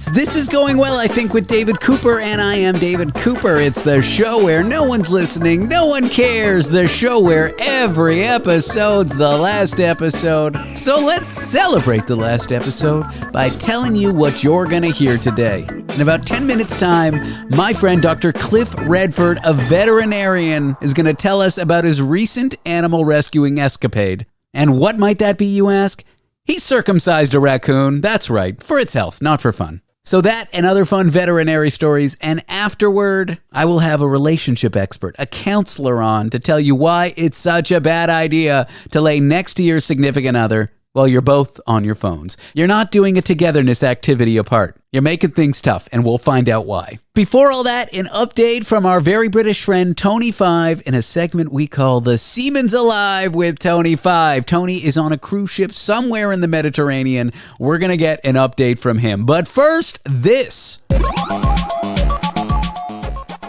It's This Is Going Well, I think, with David Cooper, and I am David Cooper. It's the show where no one's listening, no one cares, the show where every episode's the last episode. So let's celebrate the last episode by telling you what you're going to hear today. In about 10 minutes' time, my friend Dr. Cliff Redford, a veterinarian, is going to tell us about his recent animal rescuing escapade. And what might that be, you ask? He circumcised a raccoon, that's right, for its health, not for fun. So that and other fun veterinary stories, and afterward, I will have a relationship expert, a counselor on to tell you why it's such a bad idea to lay next to your significant other while you're both on your phones. You're not doing a togetherness activity apart. You're making things tough, and we'll find out why. Before all that, an update from our very British friend Tony Five in a segment we call The Seaman's Alive with Tony Five. Tony is on a cruise ship somewhere in the Mediterranean. We're going to get an update from him. But first, this.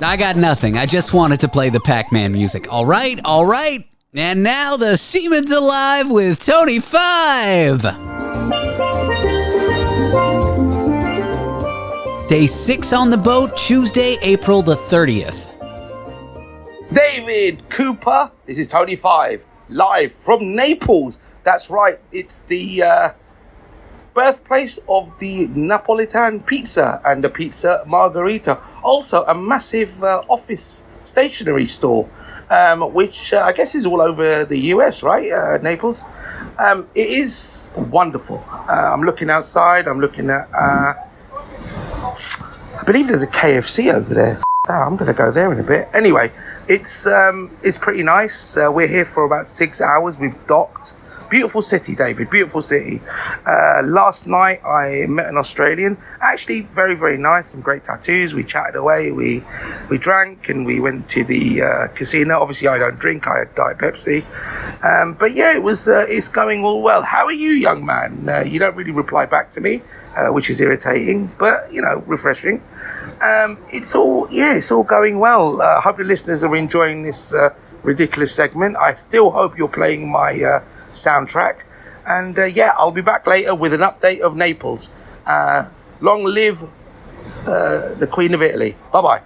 I got nothing. I just wanted to play the Pac-Man music. All right. And now The Seaman's Alive with Tony Five. Day 6 on the boat, Tuesday, April the 30th. David Cooper, this is Tony Five, live from Naples. That's right, it's the birthplace of the Napolitan pizza and the pizza margherita. Also a massive office stationery store, which I guess is all over the US, right? Naples. It is wonderful. I'm looking outside, I'm looking at... I believe there's a KFC over there. I'm going to go there in a bit. Anyway, it's pretty nice. We're here for about 6 hours. We've docked. Beautiful city, David. Beautiful city. Last night I met an Australian. Actually, very, very nice. Some great tattoos. We chatted away. We drank and we went to the casino. Obviously, I don't drink. I had Diet Pepsi. But yeah, it's going all well. How are you, young man? You don't really reply back to me, which is irritating, but refreshing. It's all going well. I hope the listeners are enjoying this ridiculous segment. I still hope you're playing my soundtrack, and I'll be back later with an update of Naples. Long live the Queen of Italy. Bye-bye.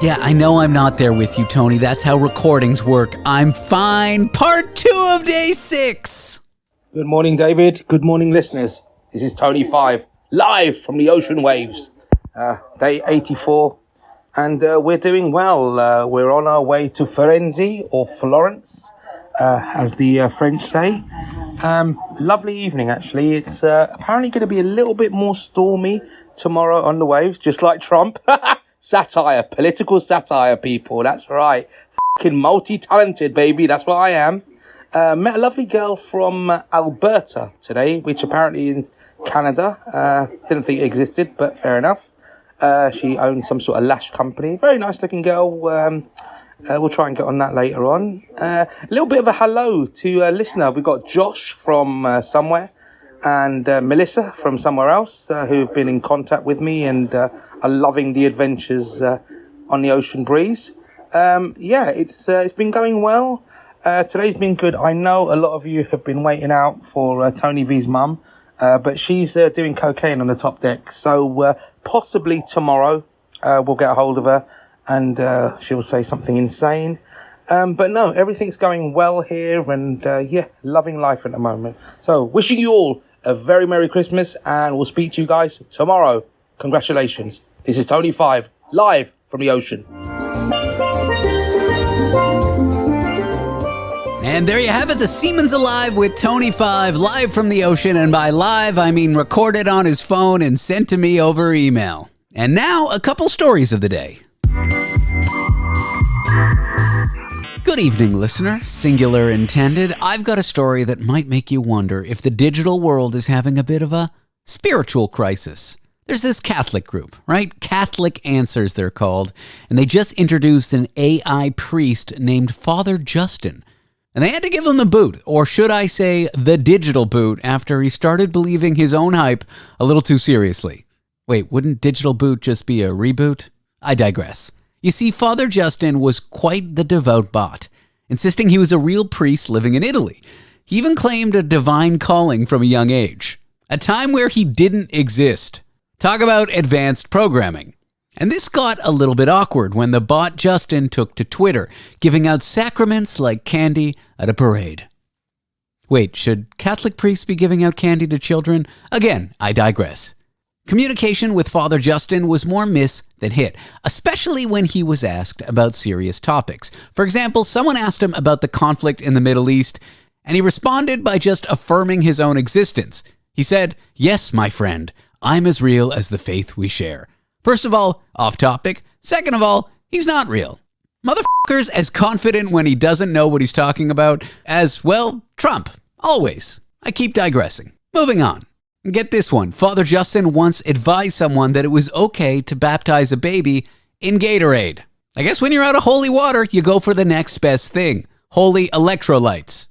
Yeah, I know I'm not there with you, Tony. That's how recordings work. I'm fine. Part 2 of Day 6. Good morning, David. Good morning, listeners. This is Tony Five, live from the ocean waves. Day 84. And we're doing well. We're on our way to Firenze, or Florence, as the French say. Lovely evening, actually. It's apparently going to be a little bit more stormy tomorrow on the waves, just like Trump. Satire, political satire, people. That's right. Fucking multi-talented, baby. That's what I am. Met a lovely girl from Alberta today, which apparently in Canada. Didn't think it existed, but fair enough. She owns some sort of lash company. Very nice looking girl. We'll try and get on that later on. A little bit of a hello to a listener. We've got Josh from somewhere and Melissa from somewhere else who've been in contact with me and are loving the adventures on the ocean breeze. It's been going well. Today's been good. I know a lot of you have been waiting out for Tony V's mum. But she's doing cocaine on the top deck. So possibly tomorrow we'll get a hold of her and she'll say something insane. But no, everything's going well here and loving life at the moment. So wishing you all a very Merry Christmas and we'll speak to you guys tomorrow. Congratulations. This is Tony Five, live from the ocean. And there you have it, The Seaman's Alive with Tony Five, live from the ocean. And by live, I mean recorded on his phone and sent to me over email. And now, a couple stories of the day. Good evening, listener. Singular intended. I've got a story that might make you wonder if the digital world is having a bit of a spiritual crisis. There's this Catholic group, right? Catholic Answers, they're called. And they just introduced an AI priest named Father Justin. And they had to give him the boot, or should I say the digital boot, after he started believing his own hype a little too seriously. Wait, wouldn't digital boot just be a reboot? I digress. You see, Father Justin was quite the devout bot, insisting he was a real priest living in Italy. He even claimed a divine calling from a young age, a time where he didn't exist. Talk about advanced programming. And this got a little bit awkward when the bot Justin took to Twitter, giving out sacraments like candy at a parade. Wait, should Catholic priests be giving out candy to children? Again, I digress. Communication with Father Justin was more miss than hit, especially when he was asked about serious topics. For example, someone asked him about the conflict in the Middle East, and he responded by just affirming his own existence. He said, "Yes, my friend, I'm as real as the faith we share." First of all, off topic. Second of all, he's not real. Motherfucker's as confident when he doesn't know what he's talking about as, well, Trump. Always. I keep digressing. Moving on. Get this one. Father Justin once advised someone that it was okay to baptize a baby in Gatorade. I guess when you're out of holy water, you go for the next best thing. Holy electrolytes.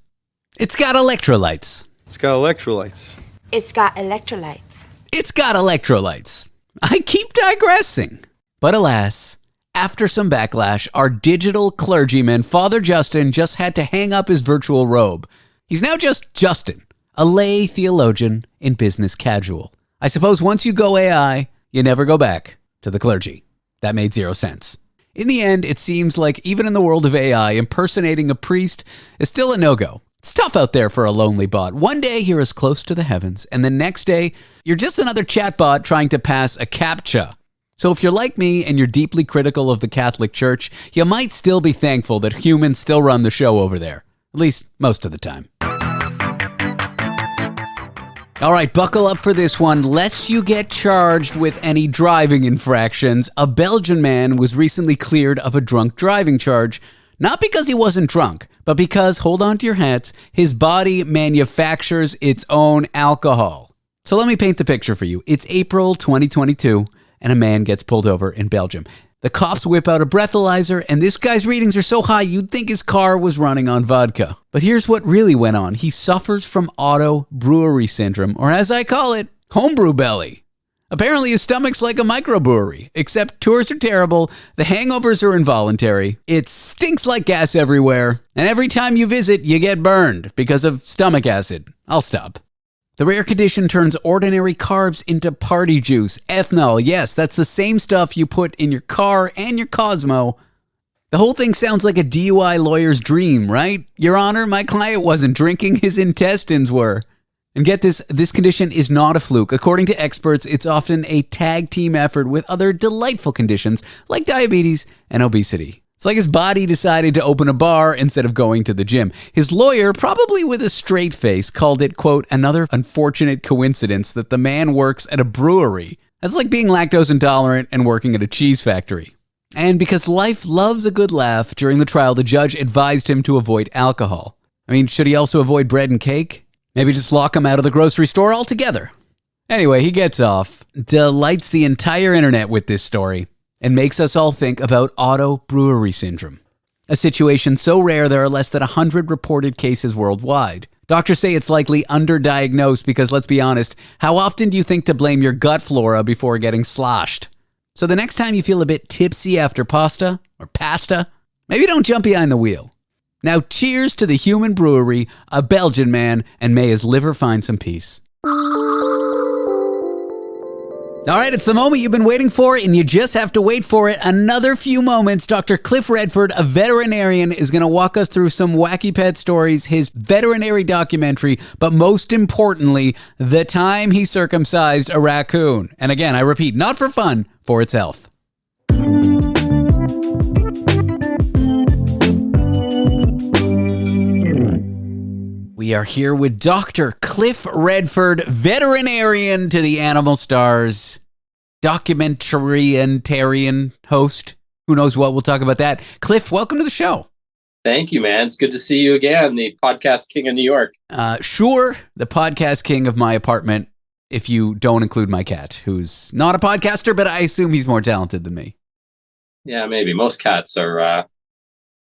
It's got electrolytes. It's got electrolytes. It's got electrolytes. It's got electrolytes. I keep digressing. But alas, after some backlash, our digital clergyman, Father Justin, just had to hang up his virtual robe. He's now just Justin, a lay theologian in business casual. I suppose once you go AI, you never go back to the clergy. That made zero sense. In the end, it seems like even in the world of AI, impersonating a priest is still a no-go. It's tough out there for a lonely bot. One day you're as close to the heavens, and the next day you're just another chatbot trying to pass a CAPTCHA. So if you're like me and you're deeply critical of the Catholic Church, you might still be thankful that humans still run the show over there. At least most of the time. All right, buckle up for this one. Lest you get charged with any driving infractions, a Belgian man was recently cleared of a drunk driving charge. Not because he wasn't drunk, but because, hold on to your hats, his body manufactures its own alcohol. So let me paint the picture for you. It's April 2022, and a man gets pulled over in Belgium. The cops whip out a breathalyzer, and this guy's readings are so high you'd think his car was running on vodka. But here's what really went on. He suffers from auto brewery syndrome, or as I call it, homebrew belly. Apparently his stomach's like a microbrewery, except tours are terrible, the hangovers are involuntary, it stinks like gas everywhere, and every time you visit, you get burned because of stomach acid. I'll stop. The rare condition turns ordinary carbs into party juice. Ethanol, yes, that's the same stuff you put in your car and your Cosmo. The whole thing sounds like a DUI lawyer's dream, right? Your Honor, my client wasn't drinking, his intestines were. And get this, this condition is not a fluke. According to experts, it's often a tag team effort with other delightful conditions like diabetes and obesity. It's like his body decided to open a bar instead of going to the gym. His lawyer, probably with a straight face, called it, quote, another unfortunate coincidence that the man works at a brewery. That's like being lactose intolerant and working at a cheese factory. And because life loves a good laugh, during the trial, the judge advised him to avoid alcohol. I mean, should he also avoid bread and cake? Maybe just lock him out of the grocery store altogether. Anyway, he gets off, delights the entire internet with this story, and makes us all think about auto brewery syndrome. A situation so rare there are less than 100 reported cases worldwide. Doctors say it's likely underdiagnosed because, let's be honest, how often do you think to blame your gut flora before getting sloshed? So the next time you feel a bit tipsy after pasta, maybe don't jump behind the wheel. Now, cheers to the human brewery, a Belgian man, and may his liver find some peace. All right, it's the moment you've been waiting for, and you just have to wait for it another few moments. Dr. Cliff Redford, a veterinarian, is going to walk us through some wacky pet stories, his veterinary documentary, but most importantly, the time he circumcised a raccoon. And again, I repeat, not for fun, for its health. We are here with Dr. Cliff Redford, veterinarian to the Animal Stars, documentarian host. Who knows what? We'll talk about that. Cliff, welcome to the show. Thank you, man. It's good to see you again, the podcast king of New York. Sure, the podcast king of my apartment, if you don't include my cat, who's not a podcaster, but I assume he's more talented than me. Yeah, maybe. Most cats are,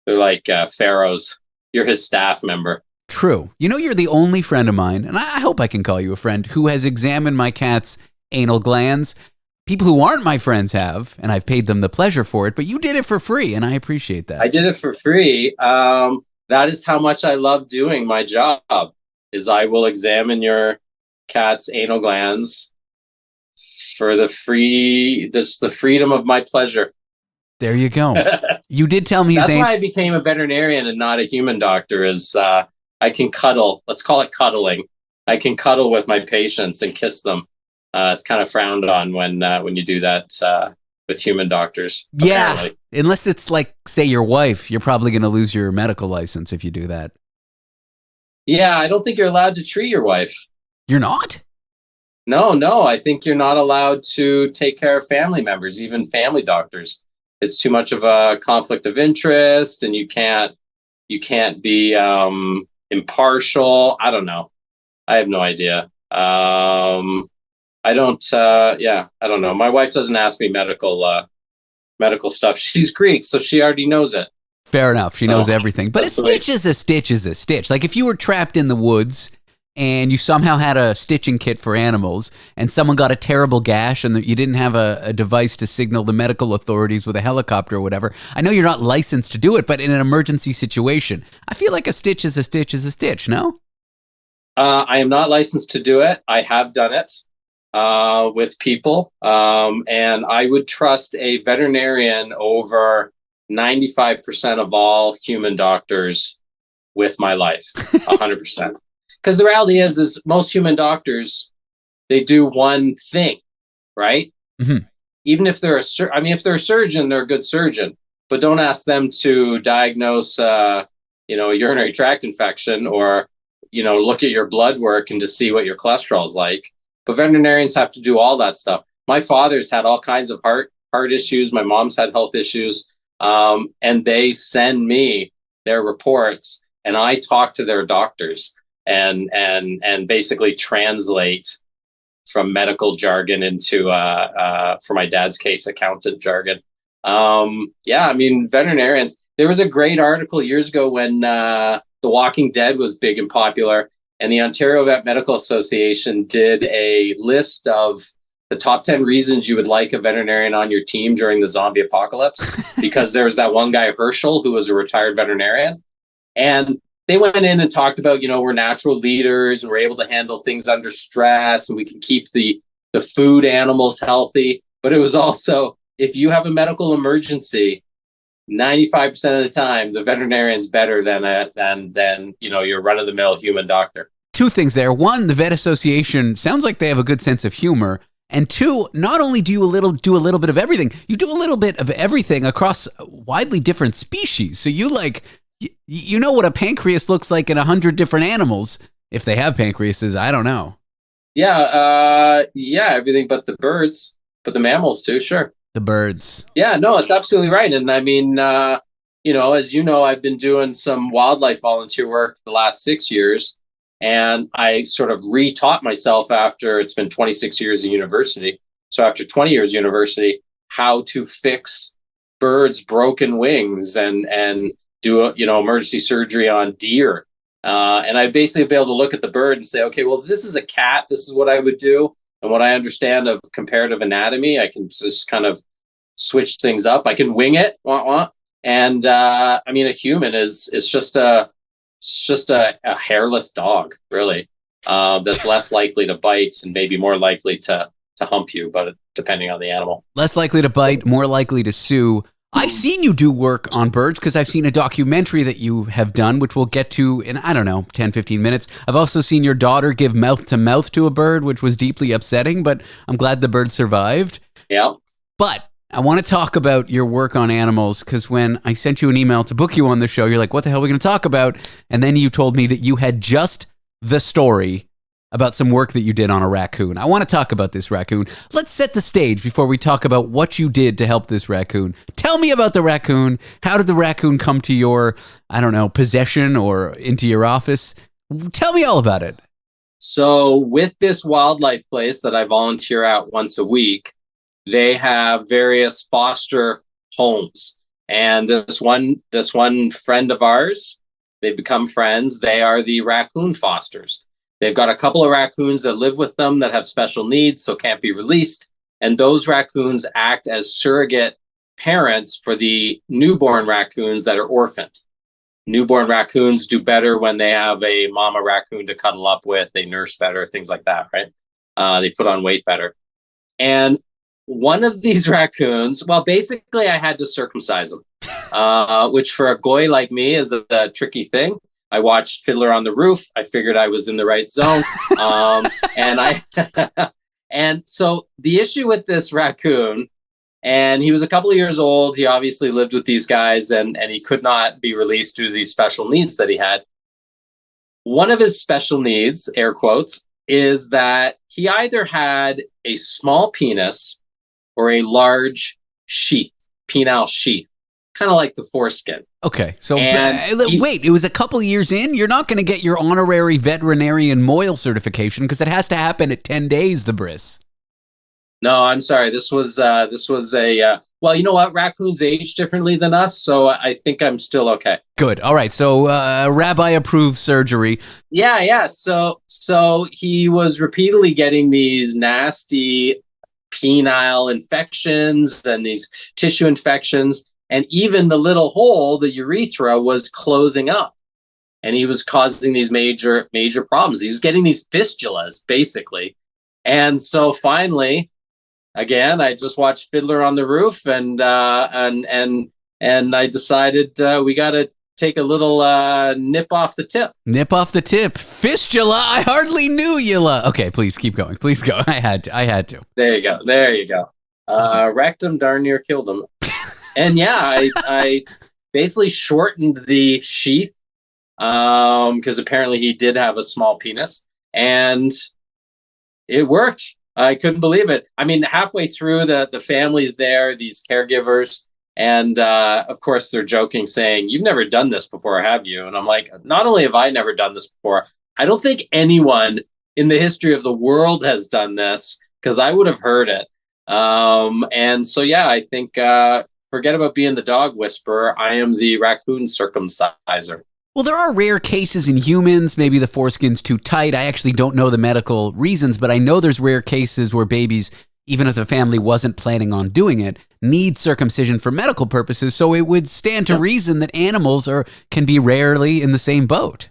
they're like pharaohs. You're his staff member. True. You know, you're the only friend of mine, and I hope I can call you a friend, who has examined my cat's anal glands. People who aren't my friends have, and I've paid them the pleasure for it, but you did it for free, and I appreciate that. I did it for free. That is how much I love doing my job. is I will examine your cat's anal glands for the freedom of my pleasure. There you go. You did tell me that's why I became a veterinarian and not a human doctor. Is I can cuddle. Let's call it cuddling. I can cuddle with my patients and kiss them. It's kind of frowned on when you do that with human doctors. Yeah, apparently. Unless it's like, say, your wife, you're probably going to lose your medical license if you do that. Yeah, I don't think you're allowed to treat your wife. You're not? No. I think you're not allowed to take care of family members, even family doctors. It's too much of a conflict of interest, and you can't be impartial. I don't know. I have no idea. I don't know. My wife doesn't ask me medical stuff. She's Greek, so she already knows it. Fair enough. She knows everything. But a stitch is a stitch is a stitch. Like if you were trapped in the woods and you somehow had a stitching kit for animals and someone got a terrible gash and you didn't have a device to signal the medical authorities with a helicopter or whatever, I know you're not licensed to do it, but in an emergency situation, I feel like a stitch is a stitch is a stitch, no? I am not licensed to do it. I have done it with people, and I would trust a veterinarian over 95% of all human doctors with my life, 100%. Because the reality is most human doctors, they do one thing, right? Mm-hmm. Even if they're if they're a surgeon, they're a good surgeon, but don't ask them to diagnose, a urinary tract infection or, look at your blood work and to see what your cholesterol is like. But veterinarians have to do all that stuff. My father's had all kinds of heart issues. My mom's had health issues. And they send me their reports and I talk to their doctors and basically translate from medical jargon into, for my dad's case, accountant jargon. Veterinarians, there was a great article years ago when The Walking Dead was big and popular, and the Ontario Vet Medical Association did a list of the top 10 reasons you would like a veterinarian on your team during the zombie apocalypse, because there was that one guy, Herschel, who was a retired veterinarian. And they went in and talked about, we're natural leaders and we're able to handle things under stress and we can keep the food animals healthy. But it was also, if you have a medical emergency, 95% of the time, the veterinarian's better than your run-of-the-mill human doctor. Two things there. One, the Vet Association sounds like they have a good sense of humor. And two, not only do you do a little bit of everything, you do a little bit of everything across widely different species. So you you know what a pancreas looks like in 100 different animals. If they have pancreases, I don't know. Yeah, everything but the birds, but the mammals too, sure. The birds. Yeah, no, it's absolutely right. And I mean, as you know, I've been doing some wildlife volunteer work the last 6 years, and I sort of retaught myself after it's been 26 years of university. So after 20 years of university, how to fix birds' broken wings and do emergency surgery on deer. And I'd basically be able to look at the bird and say, okay, well, this is a cat. This is what I would do. And what I understand of comparative anatomy, I can just kind of switch things up. I can wing it. And a human is just a hairless dog, really, that's less likely to bite and maybe more likely to hump you, but depending on the animal. Less likely to bite, more likely to sue. I've seen you do work on birds because I've seen a documentary that you have done, which we'll get to in, 10, 15 minutes. I've also seen your daughter give mouth to mouth to a bird, which was deeply upsetting, but I'm glad the bird survived. Yeah. But I want to talk about your work on animals because when I sent you an email to book you on the show, you're like, what the hell are we going to talk about? And then you told me that you had just the story about some work that you did on a raccoon. I want to talk about this raccoon. Let's set the stage before we talk about what you did to help this raccoon. Tell me about the raccoon. How did the raccoon come to your, possession or into your office? Tell me all about it. So with this wildlife place that I volunteer at once a week, they have various foster homes. And this one friend of ours, they've become friends. They are the raccoon fosters. They've got a couple of raccoons that live with them that have special needs, so can't be released. And those raccoons act as surrogate parents for the newborn raccoons that are orphaned. newborn raccoons do better when they have a mama raccoon to cuddle up with. They nurse better, things like that, right? They put on weight better. And one of these raccoons, well, basically I had to circumcise him, which for a goy like me is a tricky thing. I watched Fiddler on the Roof. I figured I was in the right zone. And so the issue with this raccoon, and he was a couple of years old. He obviously lived with these guys, and he could not be released due to these special needs that he had. One of his special needs, air quotes, is that he either had a small penis or a large sheath, penile sheath, kind of like the foreskin. Okay, so wait, it was a couple years in? You're not going to get your honorary veterinarian Moyle certification because it has to happen at 10 days, the bris. No, I'm sorry. This was a well, you know what? Raccoons age differently than us, so I think I'm still okay. Good. All right. So rabbi-approved surgery. Yeah. So he was repeatedly getting these nasty penile infections and these tissue infections, and even the little hole, the urethra, was closing up, and he was causing these major problems. He was getting these fistulas, basically, and so finally. Again, I just watched Fiddler on the Roof, and I decided we got to take a little nip off the tip. Nip off the tip. Fistula. I hardly knew Yula. Okay, please keep going. Please go. I had to. There you go. Wrecked him, darn near killed him. And yeah, I basically shortened the sheath because apparently he did have a small penis, and it worked. I couldn't believe it. I mean, halfway through, the family's there, these caregivers, and of course they're joking, saying, "You've never done this before, have you?" And I'm like, not only have I never done this before, I don't think anyone in the history of the world has done this, because I would have heard it. And so, yeah, I think forget about being the dog whisperer. I am the raccoon circumciser. Well, there are rare cases in humans. Maybe the foreskin's too tight. I actually don't know the medical reasons, but I know there's rare cases where babies, even if the family wasn't planning on doing it, need circumcision for medical purposes. So it would stand to reason that animals can be rarely in the same boat.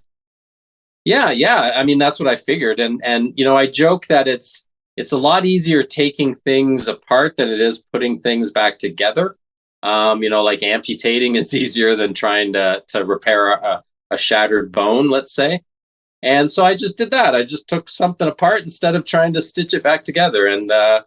Yeah. I mean, that's what I figured. And you know, I joke that it's a lot easier taking things apart than it is putting things back together. You know, like amputating is easier than trying to repair a shattered bone, let's say. And so I just did that. I just took something apart instead of trying to stitch it back together. And I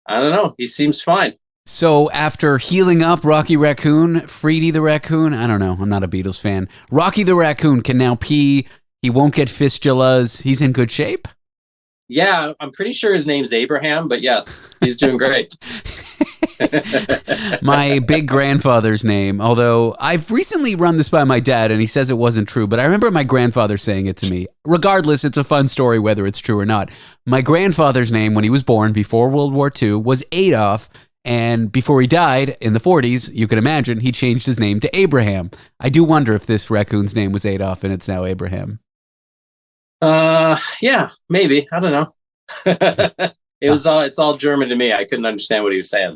don't know, he seems fine. So after healing up Rocky Raccoon, Freedy the Raccoon, I don't know, I'm not a Beatles fan. Rocky the Raccoon can now pee. He won't get fistulas. He's in good shape? Yeah, I'm pretty sure his name's Abraham, but yes, he's doing great. My big grandfather's name, although I've recently run this by my dad and he says it wasn't true, but I remember my grandfather saying it to me. Regardless, it's a fun story whether it's true or not. My grandfather's name when he was born before World War II was Adolf, and before he died in the 40s, you can imagine, he changed his name to Abraham. I do wonder if this raccoon's name was Adolf and it's now Abraham. Yeah, maybe. I don't know. It's all German to me. I couldn't understand what he was saying.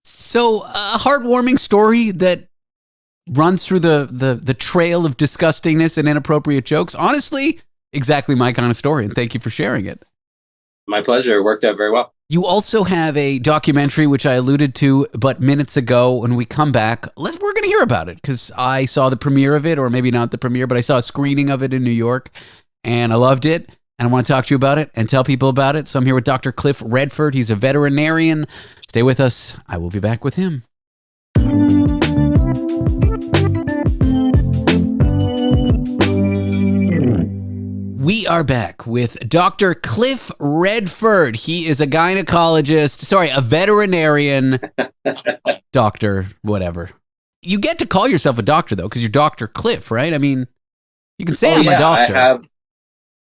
So a heartwarming story that runs through the trail of disgustingness and inappropriate jokes. Honestly, exactly my kind of story, and thank you for sharing it. My pleasure. It worked out very well. You also have a documentary, which I alluded to but minutes ago. When we come back, we're going to hear about it, because I saw the premiere of it, or maybe not the premiere, but I saw a screening of it in New York, and I loved it. And I want to talk to you about it and tell people about it. So I'm here with Dr. Cliff Redford. He's a veterinarian. Stay with us. I will be back with him. We are back with Dr. Cliff Redford. He is a a veterinarian, doctor, whatever. You get to call yourself a doctor, though, because you're Dr. Cliff, right? I mean, you can say I'm a doctor.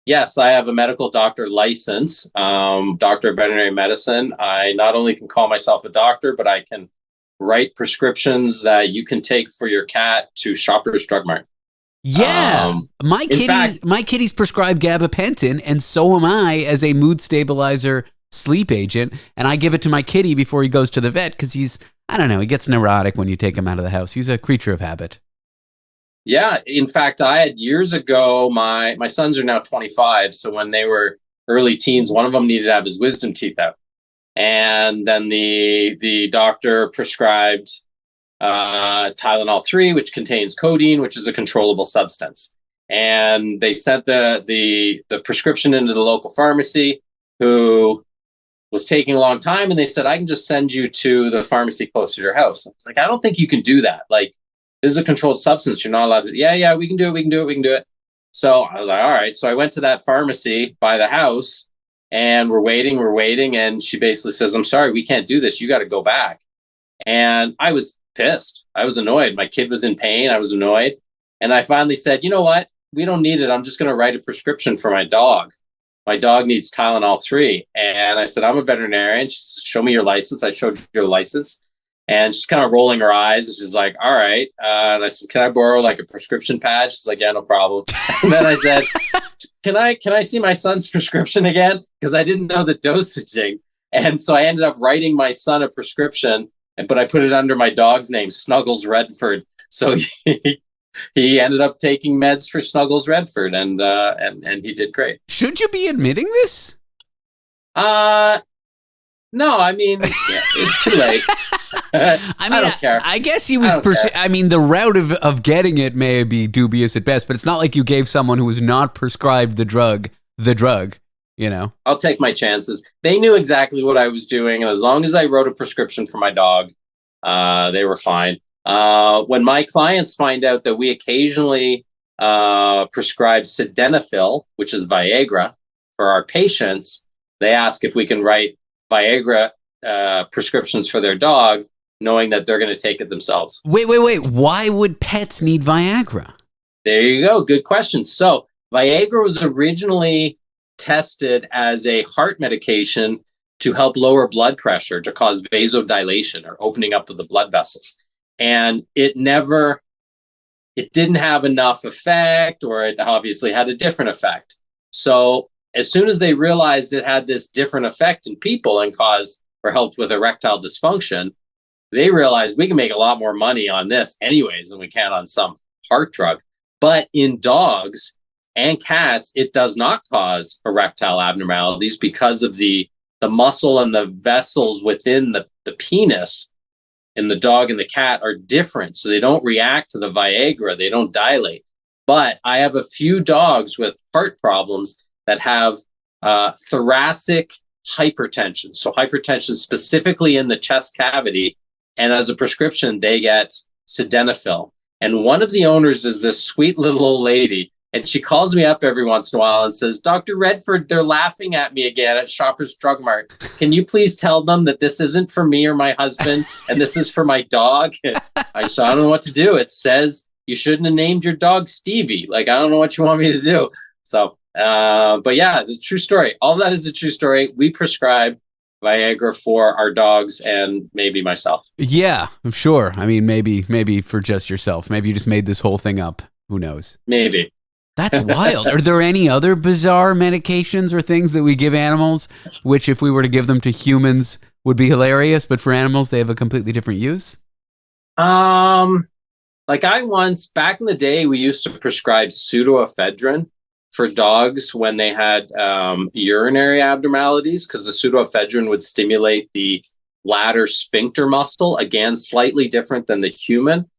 Yes, I have a medical doctor license, doctor of veterinary medicine. I not only can call myself a doctor, but I can write prescriptions that you can take for your cat to Shoppers Drug Mart. Yeah, my kitty's prescribed gabapentin, and so am I as a mood stabilizer sleep agent. And I give it to my kitty before he goes to the vet because he gets neurotic when you take him out of the house. He's a creature of habit. Yeah. In fact, I had years ago, my sons are now 25. So when they were early teens, one of them needed to have his wisdom teeth out. And then the doctor prescribed Tylenol 3, which contains codeine, which is a controllable substance. And they sent the prescription into the local pharmacy, who was taking a long time. And they said, I can just send you to the pharmacy closer to your house. I was like, I don't think you can do that. Like, this is a controlled substance. You're not allowed to. Yeah, we can do it. So I was like, all right. So I went to that pharmacy by the house, and we're waiting. And she basically says, I'm sorry, we can't do this. You got to go back. And I was pissed. I was annoyed. My kid was in pain. I was annoyed. And I finally said, you know what? We don't need it. I'm just going to write a prescription for my dog. My dog needs Tylenol 3. And I said, I'm a veterinarian. She said, show me your license. I showed her your license. And she's kind of rolling her eyes. And she's like, all right. And I said, can I borrow like a prescription pad? She's like, yeah, no problem. And then I said, can I see my son's prescription again? Because I didn't know the dosaging. And so I ended up writing my son a prescription, but I put it under my dog's name, Snuggles Redford. So he ended up taking meds for Snuggles Redford, and he did great. Should you be admitting this? No, I mean, it's too late. I don't care. I guess he was. I mean, the route of getting it may be dubious at best, but it's not like you gave someone who was not prescribed the drug. You know, I'll take my chances. They knew exactly what I was doing, and as long as I wrote a prescription for my dog, they were fine. When my clients find out that we occasionally prescribe sildenafil, which is Viagra, for our patients, they ask if we can write Viagra prescriptions for their dog, knowing that they're going to take it themselves. Wait. Why would pets need Viagra? There you go. Good question. So Viagra was originally tested as a heart medication to help lower blood pressure, to cause vasodilation or opening up of the blood vessels. And it didn't have enough effect, or it obviously had a different effect. So as soon as they realized it had this different effect in people and caused or helped with erectile dysfunction, they realized we can make a lot more money on this anyways than we can on some heart drug. But in dogs and cats, it does not cause erectile abnormalities because of the muscle and the vessels within the penis in the dog and the cat are different. So they don't react to the Viagra. They don't dilate. But I have a few dogs with heart problems that have thoracic hypertension. So hypertension specifically in the chest cavity. And as a prescription, they get sildenafil. And one of the owners is this sweet little old lady. And she calls me up every once in a while and says, Dr. Redford, they're laughing at me again at Shoppers Drug Mart. Can you please tell them that this isn't for me or my husband, and this is for my dog? I don't know what to do. It says you shouldn't have named your dog Stevie. Like, I don't know what you want me to do. So, but yeah, the true story. All that is a true story. We prescribe Viagra for our dogs and maybe myself. Yeah, I'm sure. I mean, maybe for just yourself. Maybe you just made this whole thing up. Who knows? Maybe. That's wild. Are there any other bizarre medications or things that we give animals, which if we were to give them to humans would be hilarious, but for animals, they have a completely different use? Like back in the day, we used to prescribe pseudoephedrine for dogs when they had urinary abnormalities, because the pseudoephedrine would stimulate the bladder sphincter muscle, again, slightly different than the human.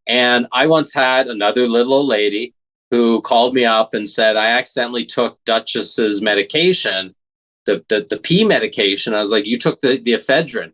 And I once had another little old lady who called me up and said, I accidentally took Duchess's medication, the P medication. I was like, you took the ephedrine.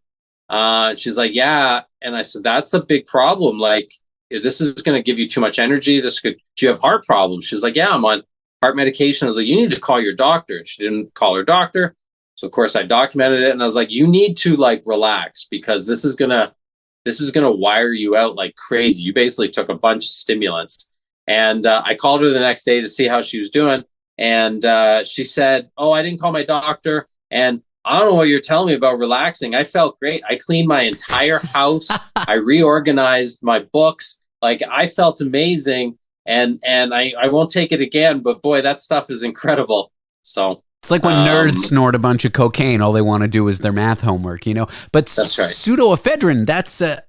She's like, yeah. And I said, that's a big problem. Like, this is going to give you too much energy. Do you have heart problems? She's like, yeah, I'm on heart medication. I was like, you need to call your doctor. She didn't call her doctor. So of course I documented it. And I was like, you need to like relax, because this is going to wire you out like crazy. You basically took a bunch of stimulants. And I called her the next day to see how she was doing. And she said, oh, I didn't call my doctor. And I don't know what you're telling me about relaxing. I felt great. I cleaned my entire house. I reorganized my books. Like, I felt amazing. And I won't take it again. But boy, that stuff is incredible. So it's like when nerds snort a bunch of cocaine. All they want to do is their math homework, you know. But that's right. Pseudoephedrine,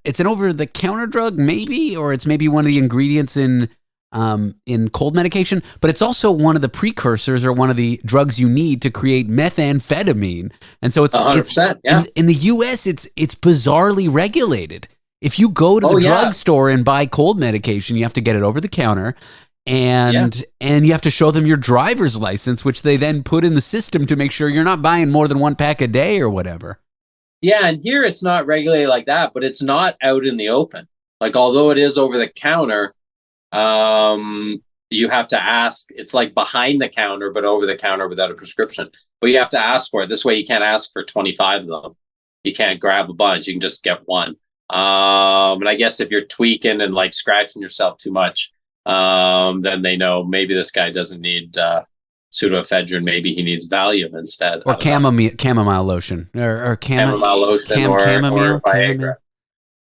it's an over-the-counter drug, maybe, or it's maybe one of the ingredients in in cold medication, but it's also one of the precursors or one of the drugs you need to create methamphetamine. And so it's 100%, yeah. in the US, it's bizarrely regulated. If you go to the drugstore and buy cold medication, you have to get it over the counter. And you have to show them your driver's license, which they then put in the system to make sure you're not buying more than one pack a day or whatever. Yeah, and here it's not regulated like that, but it's not out in the open. Like, although it is over the counter, you have to ask. It's like behind the counter, but over the counter without a prescription. But you have to ask for it. This way you can't ask for 25 of them. You can't grab a bunch. You can just get one. And I guess if you're tweaking and like scratching yourself too much, then they know maybe this guy doesn't need pseudoephedrine. Maybe he needs Valium instead. Or chamomile lotion. Or chamomile lotion or Viagra.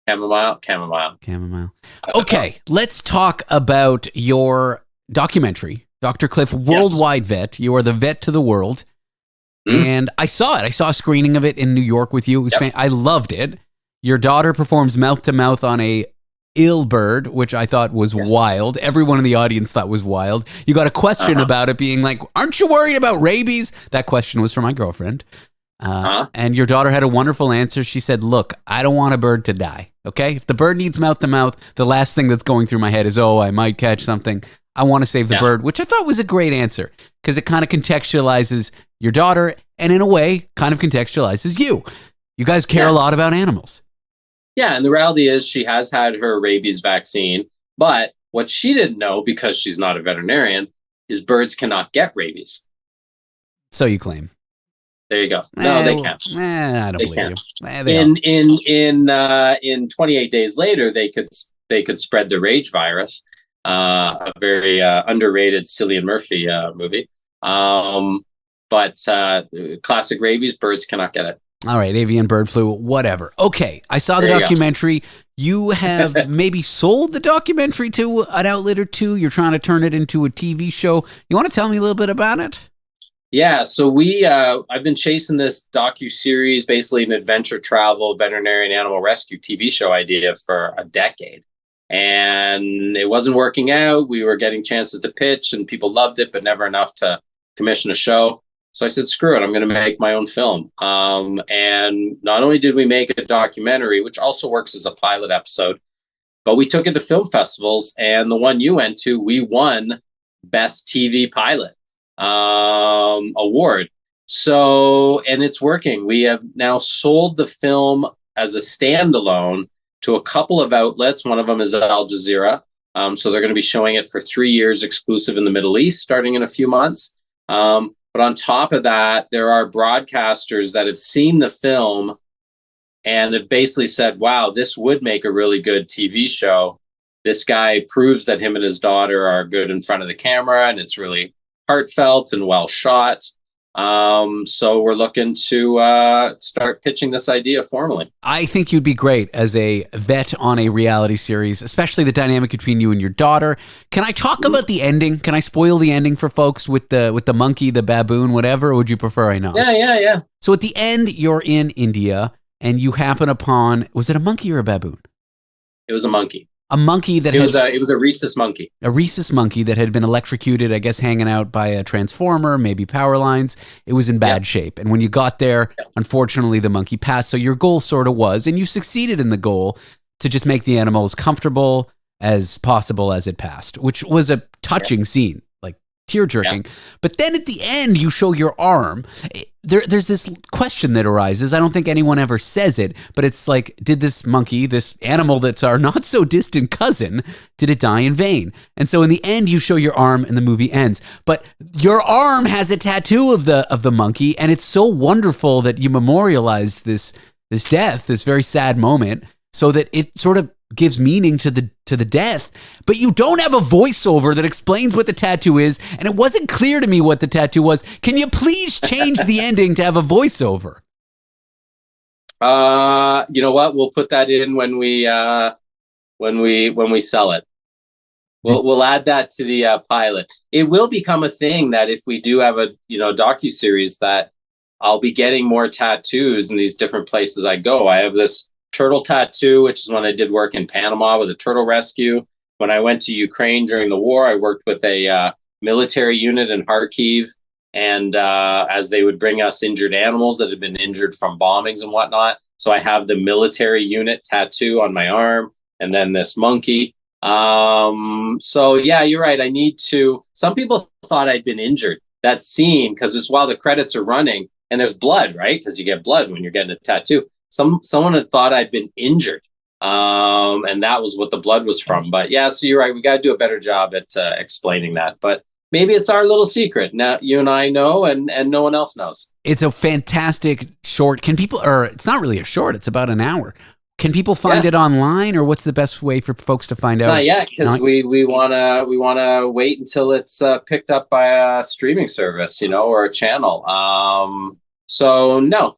Chamomile. Okay, let's talk about your documentary, Dr. Cliff, Worldwide Vet. You are the vet to the world. And I saw it. I saw a screening of it in New York with you. It was I loved it. Your daughter performs mouth to mouth on a ill bird, which I thought was wild. Everyone in the audience thought was wild. You got a question about it being like, aren't you worried about rabies? That question was from my girlfriend. And your daughter had a wonderful answer. She said, look, I don't want a bird to die. Okay. If the bird needs mouth to mouth, the last thing that's going through my head is, oh, I might catch something. I want to save the bird, which I thought was a great answer because it kind of contextualizes your daughter and in a way kind of contextualizes you. You guys care a lot about animals. Yeah. And the reality is she has had her rabies vaccine, but what she didn't know, because she's not a veterinarian, is birds cannot get rabies. So you claim. There you go. No, they can't. I don't believe you. In 28 days later, they could spread the rage virus, a very underrated Cillian Murphy movie. But classic rabies, birds cannot get it. All right, avian bird flu, whatever. Okay, I saw the documentary. You have maybe sold the documentary to an outlet or two. You're trying to turn it into a TV show. You want to tell me a little bit about it? Yeah, so I've been chasing this docu-series, basically an adventure travel, veterinarian animal rescue TV show idea for a decade. And it wasn't working out. We were getting chances to pitch and people loved it, but never enough to commission a show. So I said, screw it, I'm going to make my own film. And not only did we make a documentary, which also works as a pilot episode, but we took it to film festivals. And the one you went to, we won Best TV Pilot award. So, and it's working. We have now sold the film as a standalone to a couple of outlets. One of them is Al Jazeera. So they're going to be showing it for 3 years exclusive in the Middle East, starting in a few months. But on top of that, there are broadcasters that have seen the film and have basically said, wow, this would make a really good TV show. This guy proves that him and his daughter are good in front of the camera, and it's really heartfelt and well shot. So we're looking to start pitching this idea formally. I think you'd be great as a vet on a reality series, especially the dynamic between you and your daughter. Can I talk about the ending? Can I spoil the ending for folks with the monkey, the baboon, whatever? Or would you prefer I not? Yeah. So at the end, you're in India and you happen upon, was it a monkey or a baboon? It was a monkey. A monkey that it was a rhesus monkey. A rhesus monkey that had been electrocuted, I guess, hanging out by a transformer, maybe power lines. It was in bad shape. And when you got there, unfortunately, the monkey passed. So your goal sort of was, and you succeeded in the goal, to just make the animal as comfortable as possible as it passed, which was a touching scene, like tear-jerking. But then at the end, you show your arm. There's this question that arises. I don't think anyone ever says it, but it's like, did this monkey, this animal that's our not so distant cousin, did it die in vain? And so in the end, you show your arm and the movie ends. But your arm has a tattoo of the monkey, and it's so wonderful that you memorialize this death, this very sad moment, so that it sort of gives meaning to the death. But you don't have a voiceover that explains what the tattoo is, and it wasn't clear to me what the tattoo was. Can you please change the ending to have a voiceover? You know what? We'll put that in when we sell it. We'll add that to the pilot. It will become a thing that if we do have a docuseries, that I'll be getting more tattoos in these different places I go. I have this turtle tattoo, which is when I did work in Panama with a turtle rescue. When I went to Ukraine during the war, I worked with a military unit in Kharkiv. And as they would bring us injured animals that had been injured from bombings and whatnot. So I have the military unit tattoo on my arm, and then this monkey. So yeah, you're right. I need to. Some people thought I'd been injured. That scene, because it's while the credits are running and there's blood, right? Because you get blood when you're getting a tattoo. Someone had thought I'd been injured. And that was what the blood was from. But yeah, so you're right. We got to do a better job at explaining that. But maybe it's our little secret. Now you and I know, and no one else knows. It's a fantastic short. Can people, or it's not really a short, it's about an hour. Can people find it online, or what's the best way for folks to find out? Not yet, because we wanna wait until it's picked up by a streaming service, or a channel. So no,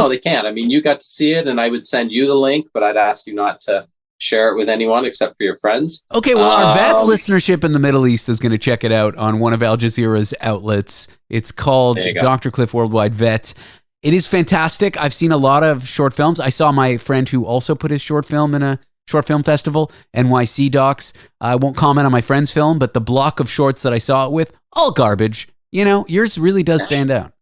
they can't. I mean, you got to see it, and I would send you the link, but I'd ask you not to share it with anyone except for your friends. Okay, well, our vast listenership in the Middle East is going to check it out on one of Al Jazeera's outlets. It's called Dr. Cliff Worldwide Vet. It is fantastic. I've seen a lot of short films. I saw my friend who also put his short film in a short film festival, NYC Docs. I won't comment on my friend's film, but the block of shorts that I saw it with, all garbage. Yours really does stand out.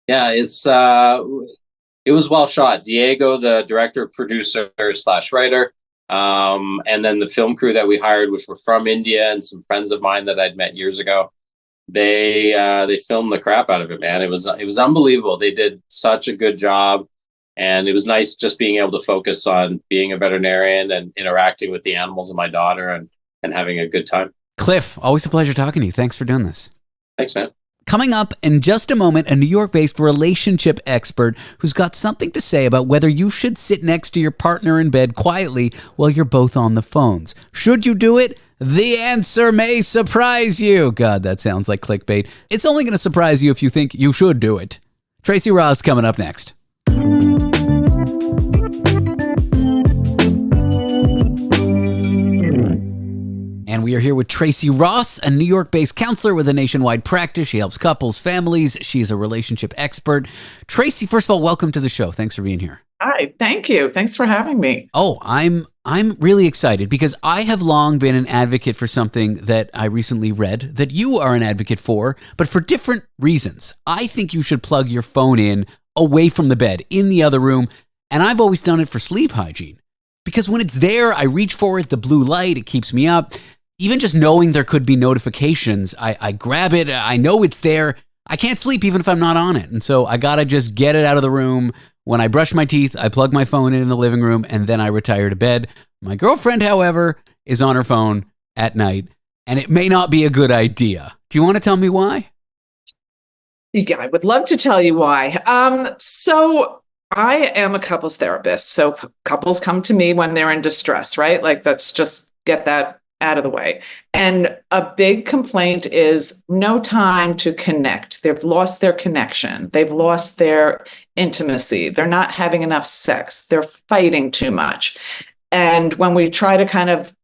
Yeah, it was well shot. Diego, the director, producer / writer, and then the film crew that we hired, which were from India and some friends of mine that I'd met years ago. They filmed the crap out of it, man. It was unbelievable. They did such a good job, and it was nice just being able to focus on being a veterinarian and interacting with the animals and my daughter and having a good time. Cliff, always a pleasure talking to you. Thanks for doing this. Thanks, man. Coming up in just a moment, a New York-based relationship expert who's got something to say about whether you should sit next to your partner in bed quietly while you're both on the phones. Should you do it? The answer may surprise you. God, that sounds like clickbait. It's only going to surprise you if you think you should do it. Tracy Ross coming up next. And we are here with Tracy Ross, a New York-based counselor with a nationwide practice. She helps couples, families. She's a relationship expert. Tracy, first of all, welcome to the show. Thanks for being here. Hi, thank you. Thanks for having me. Oh, I'm really excited because I have long been an advocate for something that I recently read that you are an advocate for, but for different reasons. I think you should plug your phone in away from the bed, in the other room, and I've always done it for sleep hygiene. Because when it's there, I reach for it, the blue light, it keeps me up. Even just knowing there could be notifications, I grab it, I know it's there. I can't sleep even if I'm not on it. And so I gotta just get it out of the room. When I brush my teeth, I plug my phone in the living room, and then I retire to bed. My girlfriend, however, is on her phone at night, and it may not be a good idea. Do you want to tell me why? Yeah, I would love to tell you why. So I am a couples therapist. So couples come to me when they're in distress, right? Like, let's just get that out of the way. And a big complaint is no time to connect. They've lost their connection. They've lost their intimacy. They're not having enough sex. They're fighting too much. And when we try to kind of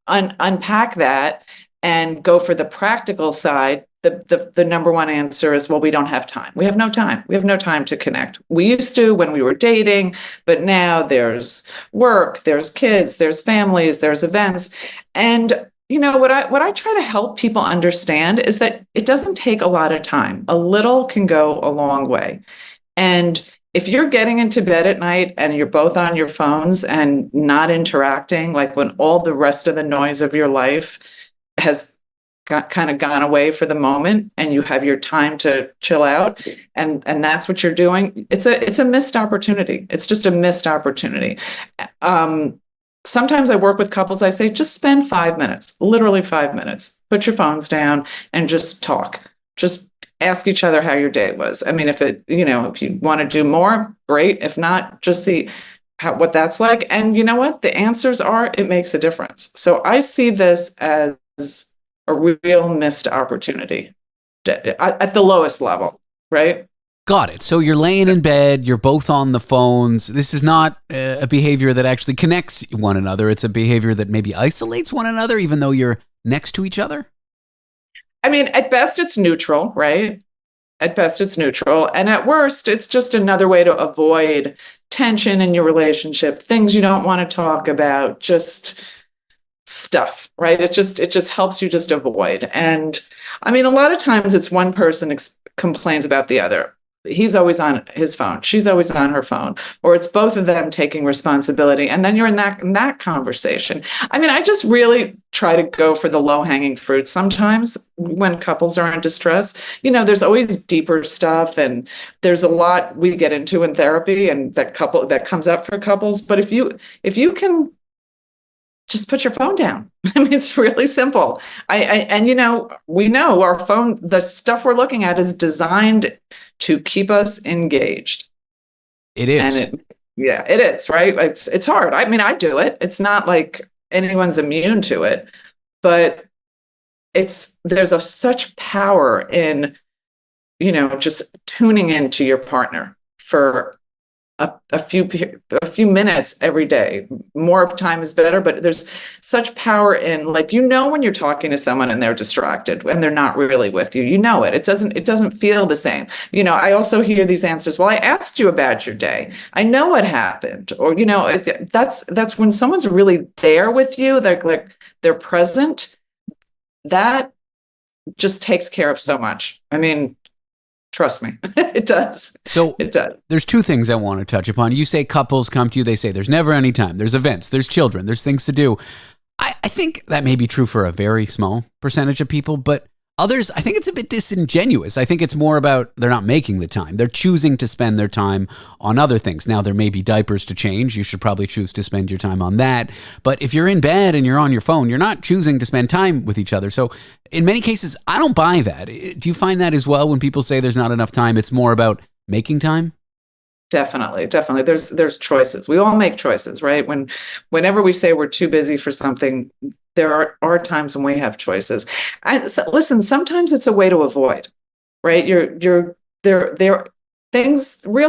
unpack that and go for the practical side, the number one answer is, well, we don't have time. We have no time. We have no time to connect. We used to when we were dating, but now there's work, there's kids, there's families, there's events. And what I try to help people understand is that it doesn't take a lot of time. A little can go a long way. And if you're getting into bed at night and you're both on your phones and not interacting, like when all the rest of the noise of your life has kind of gone away for the moment and you have your time to chill out and that's what you're doing, it's a missed opportunity. It's just a missed opportunity. Sometimes I work with couples. I say, just spend 5 minutes, literally 5 minutes, put your phones down and just talk. Just ask each other how your day was. I mean, if you want to do more, great. If not, just see what that's like. And you know what? The answers are, it makes a difference. So I see this as a real missed opportunity at the lowest level, right? Got it. So you're laying in bed, you're both on the phones. This is not a behavior that actually connects one another. It's a behavior that maybe isolates one another, even though you're next to each other? I mean, at best, it's neutral, right? At best, it's neutral. And at worst, it's just another way to avoid tension in your relationship, things you don't want to talk about, just stuff, right? It just helps you just avoid. And I mean, a lot of times it's one person complains about the other. He's always on his phone. She's always on her phone, or it's both of them taking responsibility. And then you're in that conversation. I mean, I just really try to go for the low hanging fruit. Sometimes when couples are in distress, there's always deeper stuff, and there's a lot we get into in therapy, and that comes up for couples. But if you can just put your phone down. I mean, it's really simple. We know our phone, the stuff we're looking at is designed to keep us engaged. It is. And it is, right? It's hard. I mean, I do it. It's not like anyone's immune to it, but there's such power in, just tuning into your partner for a few minutes every day. More time is better, but there's such power in, like, when you're talking to someone and they're distracted and they're not really with you, it doesn't feel the same. I also hear these answers. Well, I asked you about your day. I know what happened. Or, that's when someone's really there with you. They're present. That just takes care of so much. I mean, trust me, it does. So it does. There's two things I want to touch upon. You say couples come to you, they say there's never any time. There's events, there's children, there's things to do. I think that may be true for a very small percentage of people, but others, I think it's a bit disingenuous. I think it's more about they're not making the time. They're choosing to spend their time on other things. Now, there may be diapers to change. You should probably choose to spend your time on that. But if you're in bed and you're on your phone, you're not choosing to spend time with each other. So in many cases, I don't buy that. Do you find that as well when people say there's not enough time? It's more about making time? Definitely. There's choices. We all make choices, right? Whenever we say we're too busy for something, there are times when we have choices. Listen, sometimes it's a way to avoid, right? Real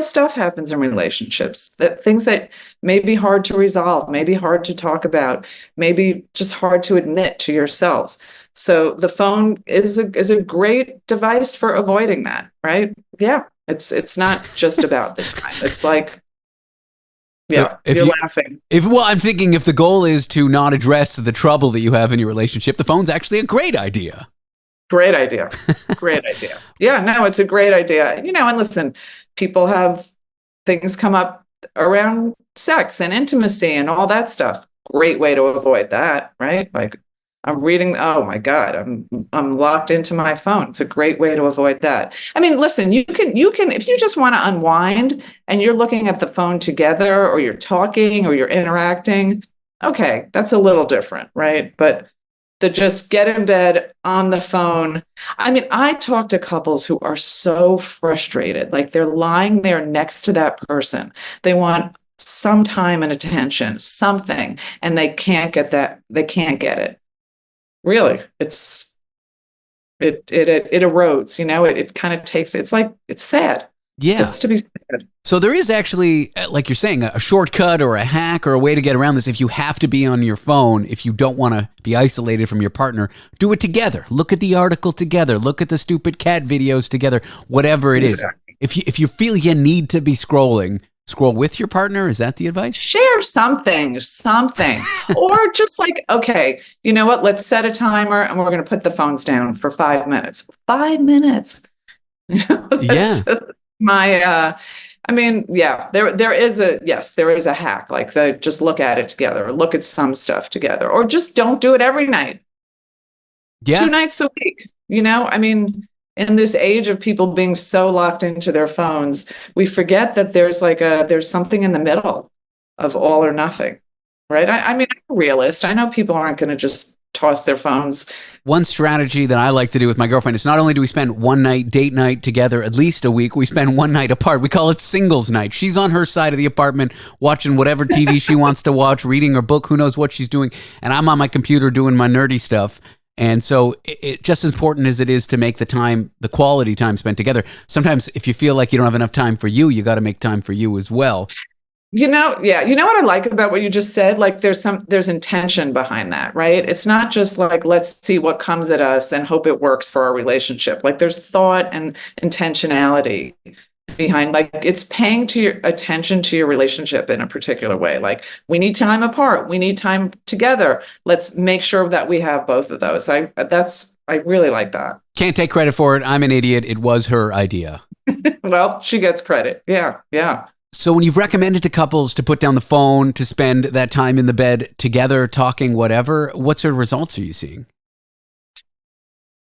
stuff happens in relationships, things that may be hard to resolve, maybe hard to talk about, maybe just hard to admit to yourselves. So the phone is a great device for avoiding that, right? Yeah. It's not just about the time. It's like, yeah, so you're laughing. I'm thinking if the goal is to not address the trouble that you have in your relationship, the phone's actually a great idea. Great idea. Great idea. Yeah, no, it's a great idea. And listen, people have things come up around sex and intimacy and all that stuff. Great way to avoid that, right? Like, I'm reading, oh my God, I'm locked into my phone. It's a great way to avoid that. I mean, listen, you can, if you just want to unwind and you're looking at the phone together, or you're talking, or you're interacting, okay, that's a little different, right? But to just get in bed on the phone. I mean, I talk to couples who are so frustrated, like they're lying there next to that person. They want some time and attention, something, and they can't get that. They can't get it. Really, it erodes, it kind of takes, it's sad. Yeah. It's to be sad. So there is actually, like you're saying, a shortcut or a hack or a way to get around this. If you have to be on your phone, if you don't want to be isolated from your partner, do it together. Look at the article together. Look at the stupid cat videos together, whatever it is. If you feel you need to be scroll with your partner. Is that the advice? Share something, or just like, okay, you know what? Let's set a timer and we're going to put the phones down for 5 minutes. 5 minutes. That's my, I mean, yeah, there is a hack. Like, just look at it together, or look at some stuff together, or just don't do it every night. Yeah. 2 nights a week, I mean, in this age of people being so locked into their phones, we forget that there's something in the middle of all or nothing, right? I mean, I'm a realist. I know people aren't going to just toss their phones. One strategy that I like to do with my girlfriend is not only do we spend one night, date night together at least a week, we spend one night apart. We call it singles night. She's on her side of the apartment watching whatever TV she wants to watch, reading her book, who knows what she's doing, and I'm on my computer doing my nerdy stuff. And so it just as important as it is to make the quality time spent together, sometimes if you feel like you don't have enough time for you, you got to make time for you as well. Yeah. You know what I like about what you just said? Like, there's intention behind that, right? It's not just like, let's see what comes at us and hope it works for our relationship. Like, there's thought and intentionality behind, like it's paying to your attention to your relationship in a particular way. Like we need time apart, we need time together. Let's make sure that we have both of those. I really like that. Can't take credit for it. I'm an idiot. It was her idea. Well, she gets credit. Yeah. Yeah. So when you've recommended to couples to put down the phone, to spend that time in the bed together, talking, whatever, what sort of results are you seeing?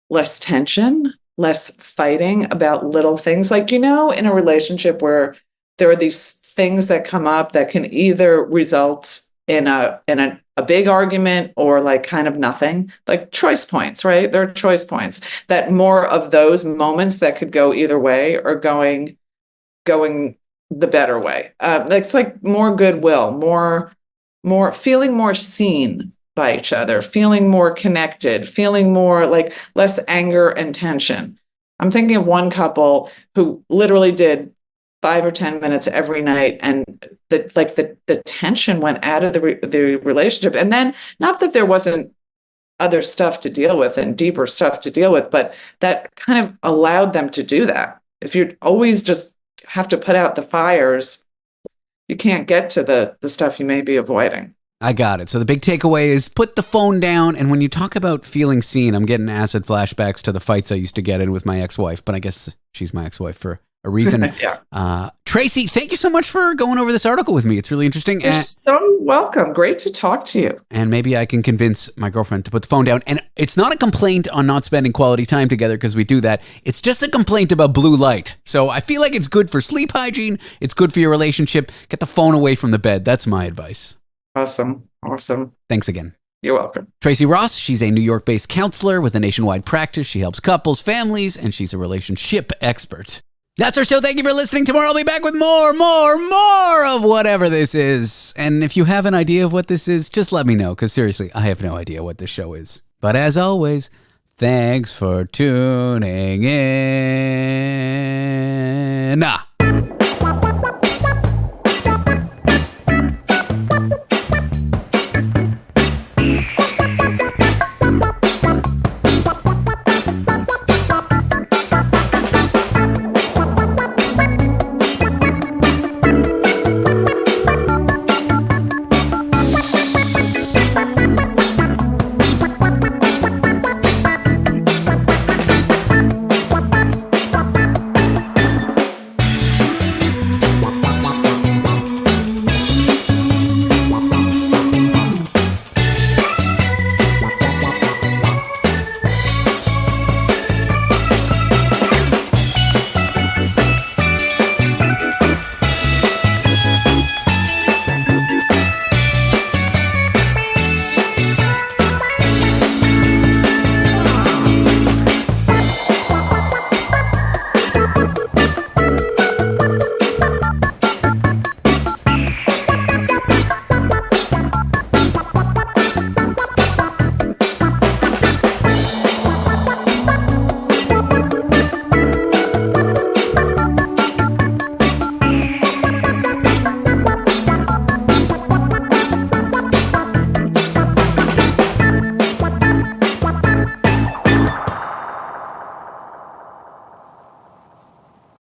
Less tension, less fighting about little things. Like, in a relationship where there are these things that come up that can either result in a big argument or like kind of nothing, like choice points, right? There are choice points that more of those moments that could go either way are going the better way. It's like more goodwill, more feeling more seen by each other, feeling more connected, feeling more like less anger and tension. I'm thinking of one couple who literally did 5 or 10 minutes every night, and the tension went out of the relationship. And then, not that there wasn't other stuff to deal with and deeper stuff to deal with, but that kind of allowed them to do that. If you always just have to put out the fires, you can't get to the stuff you may be avoiding. I got it. So the big takeaway is put the phone down. And when you talk about feeling seen, I'm getting acid flashbacks to the fights I used to get in with my ex-wife, but I guess she's my ex-wife for a reason. Yeah. Tracy, thank you so much for going over this article with me. It's really interesting. You're so welcome. Great to talk to you. And maybe I can convince my girlfriend to put the phone down. And it's not a complaint on not spending quality time together, because we do that. It's just a complaint about blue light. So I feel like it's good for sleep hygiene. It's good for your relationship. Get the phone away from the bed. That's my advice. Awesome. Thanks again. You're welcome. Tracy Ross, she's a New York-based counselor with a nationwide practice. She helps couples, families, and she's a relationship expert. That's our show. Thank you for listening. Tomorrow I'll be back with more of whatever this is. And if you have an idea of what this is, just let me know, because seriously, I have no idea what this show is. But as always, thanks for tuning in.